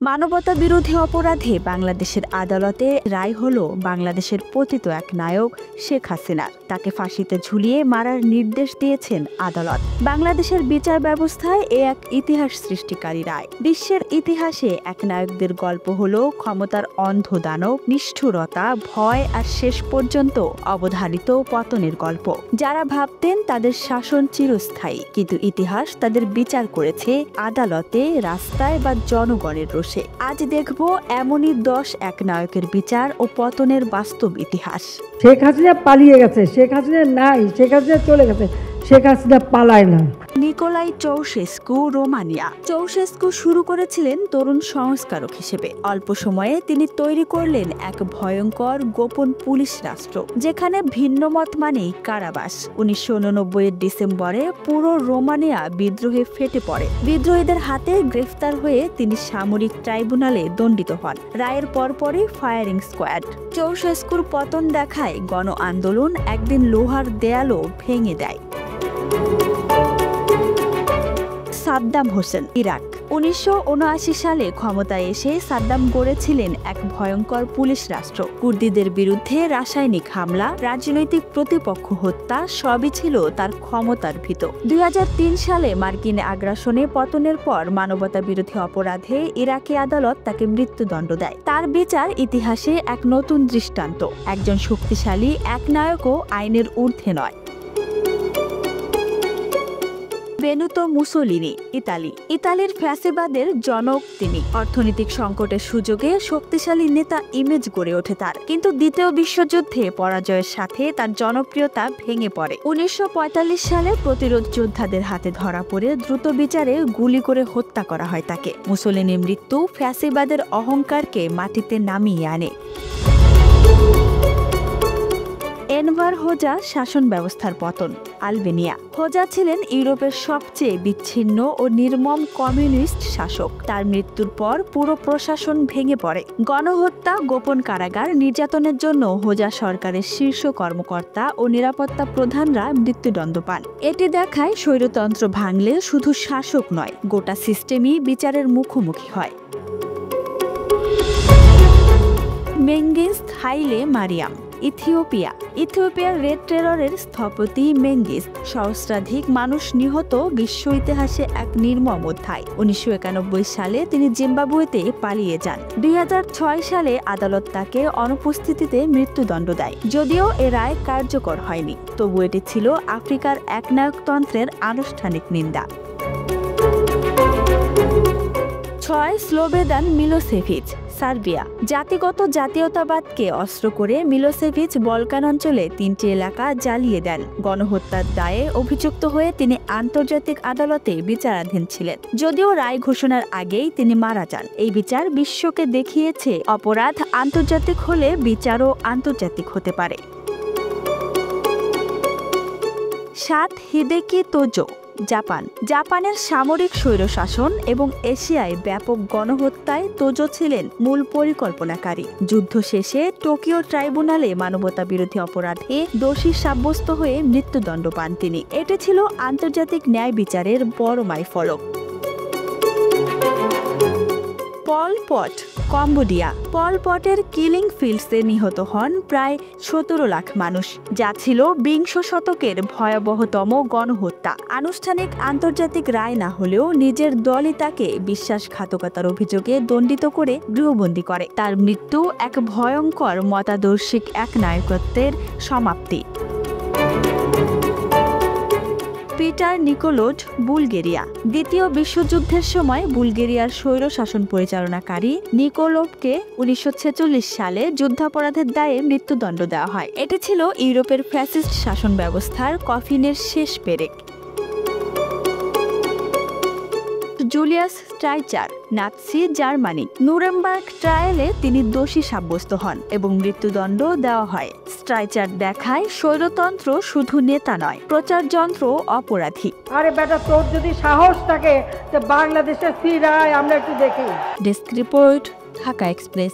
মানবতা বিরোধী অপরাধে বাংলাদেশের আদালতে রায় হলো বাংলাদেশের পতিত এক নায়ক শেখ হাসিনার। তাকে ফাঁসিতে ঝুলিয়ে মারার নির্দেশ দিয়েছেন আদালত। বাংলাদেশের বিচার ব্যবস্থায় এ এক ইতিহাস সৃষ্টিকারী রায়। বিশ্বের ইতিহাসে এক নায়কদের গল্প হলো ক্ষমতার অন্ধ দানব, নিষ্ঠুরতা, ভয় আর শেষ পর্যন্ত অবধারিত পতনের গল্প। যারা ভাবতেন তাদের শাসন চিরস্থায়ী, কিন্তু ইতিহাস তাদের বিচার করেছে আদালতে, রাস্তায় বা জনগণের রোষে। আজ দেখব এমনই 10 এক নায়কের বিচার ও পতনের বাস্তব ইতিহাস। শেখ হাসিনা পালিয়ে গেছে, শেখ হাসিনা নাই, শেখ হাসিনা চলে গেছে, শেখ হাসিনা পালায় না। Nikolai চাউশেস্কু Romania. চাউশেস্কু শুরু করেছিলেন তরুণ সংস্কারক হিসেবে। অল্প সময়ে তিনি তৈরি করলেন এক ভয়ঙ্কর গোপন পুলিশ রাষ্ট্র, যেখানে ভিন্নমত মানেই কারাবাস। 1989 ডিসেম্বরে পুরো রোমানিয়া বিদ্রোহে ফেটে পড়ে। বিদ্রোহীদের হাতে গ্রেফতার হয়ে তিনি সামরিক ট্রাইব্যুনালে দণ্ডিত হন। রায়ের পরপরই ফায়ারিং স্কোয়াড। চাউশেস্কুর পতন দেখায় গণ আন্দোলন একদিন লোহার দেয়ালও ভেঙে দেয়। সাদ্দাম হোসেন, ইরাক। 1979 সালে ক্ষমতায় এসে সাদ্দাম গড়েছিলেন এক ভয়ঙ্কর পুলিশ রাষ্ট্র। কুর্দিদের বিরুদ্ধে রাসায়নিক হামলা, রাজনৈতিক প্রতিপক্ষ হত্যা সবই ছিল তার ক্ষমতার ভিত। 2003 সালে মার্কিন আগ্রাসনে পতনের পর মানবতা বিরোধী অপরাধে ইরাকি আদালত তাকে মৃত্যুদণ্ড দেয়। তার বিচার ইতিহাসে এক নতুন দৃষ্টান্ত। একজন শক্তিশালী এক নায়কও আইনের ঊর্ধ্বে নয়। বেনুতো মুসোলিনি, ইতালি। ইতালির ফ্যাসিবাদের জনক তিনি। অর্থনৈতিক সংকটের সুযোগে শক্তিশালী নেতা ইমেজ গড়ে ওঠে তার, কিন্তু দ্বিতীয় বিশ্বযুদ্ধে পরাজয়ের সাথে তার জনপ্রিয়তা ভেঙে পড়ে। 1945 সালে প্রতিরোধ যোদ্ধাদের হাতে ধরা পড়ে দ্রুত বিচারে গুলি করে হত্যা করা হয় তাকে। মুসোলিনির মৃত্যু ফ্যাসিবাদের অহংকারকে মাটিতে নামিয়ে আনে। এনভার হোজা শাসন ব্যবস্থার পতন, আলবেনিয়া। হোজা ছিলেন ইউরোপের সবচেয়ে বিচ্ছিন্ন ও নির্মম কমিউনিস্ট শাসক। তার মৃত্যুর পর পুরো প্রশাসন ভেঙে পড়ে। গণহত্যা, গোপন কারাগার, নির্যাতনের জন্য হোজা সরকারের শীর্ষ কর্মকর্তা ও নিরাপত্তা প্রধানরা মৃত্যুদণ্ড পান। এটি দেখায় স্বৈরতন্ত্র ভাঙলে শুধু শাসক নয়, গোটা সিস্টেমই বিচারের মুখোমুখি হয়। মেঙ্গিস্ত হাইলে মারিয়াম, ইথিওপিয়া। ইথিওপিয়ার রেড টেররের স্থপতি মেঙ্গিস্ত। সহস্রাধিক মানুষ নিহত বিশ্ব ইতিহাসে এক নির্মম অধ্যায়। 1991 সালে তিনি জিম্বাবুয়েতে পালিয়ে যান। 2006 সালে আদালত তাকে অনুপস্থিতিতে মৃত্যুদণ্ড দেয়। যদিও এ রায় কার্যকর হয়নি, তবু এটি ছিল আফ্রিকার একনায়কতন্ত্রের আনুষ্ঠানিক নিন্দা। 6 স্লোবেদান মিলোসেভিচ, সার্বিয়া। জাতিগত জাতীয়তাবাদকে অস্ত্র করে মিলোসেভিচ বলকান অঞ্চলে 3টি এলাকা জ্বালিয়ে দেন। গণহত্যার দায়ে অভিযুক্ত হয়ে তিনি আন্তর্জাতিক আদালতে বিচারাধীন ছিলেন। যদিও রায় ঘোষণার আগেই তিনি মারা যান। এই বিচার বিশ্বকে দেখিয়েছে অপরাধ আন্তর্জাতিক হলে বিচারও আন্তর্জাতিক হতে পারে। 7 হিদেকি তোজো, জাপান। জাপানের সামরিক স্বৈরশাসন এবং এশিয়ায় ব্যাপক গণহত্যায় তোজো ছিলেন মূল পরিকল্পনাকারী। যুদ্ধ শেষে টোকিও ট্রাইব্যুনালে মানবতা বিরোধী অপরাধে দোষী সাব্যস্ত হয়ে মৃত্যুদণ্ড পান তিনি। এটি ছিল আন্তর্জাতিক ন্যায় বিচারের বড় মাইলফলক। পল পট, কম্বোডিয়া। পল পটের কিলিং ফিল্ডসে নিহত হন প্রায় 17 লাখ মানুষ, যা ছিল বিংশ শতকের ভয়াবহতম গণহত্যা। আনুষ্ঠানিক আন্তর্জাতিক রায় না হলেও নিজের দলই তাকে বিশ্বাসঘাতকতার অভিযোগে দণ্ডিত করে গৃহবন্দী করে। তার মৃত্যু এক ভয়ঙ্কর মতাদর্শিক এক নায়কত্বের সমাপ্তি। Peter Nikolov, Bulgaria. দ্বিতীয় বিশ্বযুদ্ধের সময় বুলগেরিয়ার স্বৈর শাসন পরিচালনাকারী নিকোলোভকে 1946 সালে যুদ্ধাপরাধের দায়ে মৃত্যুদণ্ড দেওয়া হয়। এটি ছিল ইউরোপের ফ্যাসিস্ট শাসন ব্যবস্থার কফিনের শেষ পেরেক। Julius Streicher, Nazi Germany. Nuremberg ট্রায়ালে তিনি দোষী সাব্যস্ত হন এবং মৃত্যুদণ্ড দেওয়া হয়। স্ট্রাইচার দেখায় স্বৈরতন্ত্র শুধু নেতা নয়, প্রচারযন্ত্র অপরাধী। আরে বেটা, তোর যদি সাহস থাকে তো বাংলাদেশের ফিরায় আমরা একটু দেখি। Desk report, Dhaka express.